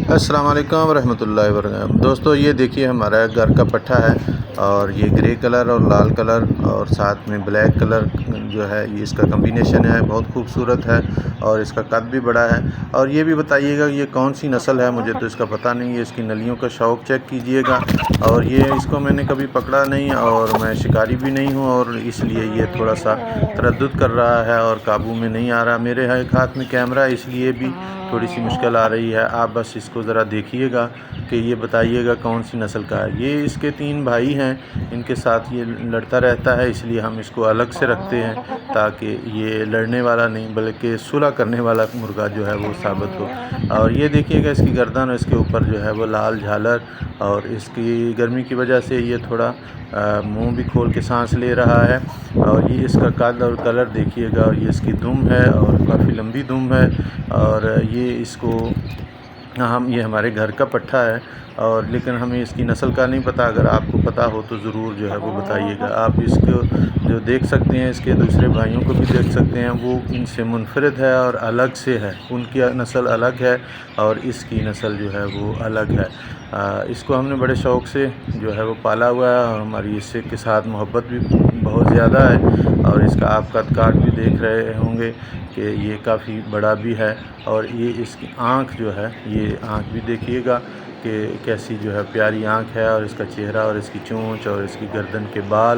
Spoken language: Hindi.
अस्सलाम वालेकुम रहमतुल्लाहि वबरकातुहू। दोस्तों ये देखिए हमारा घर का पट्ठा है और ये ग्रे कलर और लाल कलर और साथ में ब्लैक कलर जो है ये इसका कम्बिनेशन है, बहुत खूबसूरत है और इसका कद भी बड़ा है। और ये भी बताइएगा ये कौन सी नस्ल है, मुझे तो इसका पता नहीं है। इसकी नलियों का शौक चेक कीजिएगा। और ये इसको मैंने कभी पकड़ा नहीं और मैं शिकारी भी नहीं हूँ और इसलिए ये थोड़ा सा तरद्दुद कर रहा है और काबू में नहीं आ रहा। मेरे एक हाथ में कैमरा है इसलिए भी थोड़ी सी मुश्किल आ रही है। आप बस इसको ज़रा देखिएगा कि ये बताइएगा कौन सी नस्ल का है। ये इसके 3 भाई हैं, इनके साथ ये लड़ता रहता है, इसलिए हम इसको अलग से रखते हैं ताकि ये लड़ने वाला नहीं बल्कि सुलह करने वाला मुर्गा जो है वो साबित हो। और ये देखिएगा इसकी गर्दन और इसके ऊपर जो है वो लाल झालर, और इसकी गर्मी की वजह से ये थोड़ा मुंह भी खोल के सांस ले रहा है। और ये इसका कद और कलर देखिएगा, और ये इसकी दुम है और काफ़ी लंबी दुम है। और ये इसको ये हमारे घर का पट्ठा है और लेकिन हमें इसकी नस्ल का नहीं पता। अगर आपको पता हो तो ज़रूर जो है वो बताइएगा। आप इसको जो देख सकते हैं, इसके दूसरे भाइयों को भी देख सकते हैं, वो इनसे मुनफरिद है और अलग से है। उनकी नस्ल अलग है और इसकी नस्ल जो है वो अलग है। इसको हमने बड़े शौक़ से जो है वो पाला हुआ है और हमारी इससे के साथ मोहब्बत भी बहुत ज़्यादा है। और इसका आप कद काठ भी देख रहे होंगे कि ये काफ़ी बड़ा भी है। और ये इसकी आँख जो है, ये आँख भी देखिएगा कि कैसी जो है प्यारी आँख है, और इसका चेहरा और इसकी चोंच और इसकी गर्दन के बाल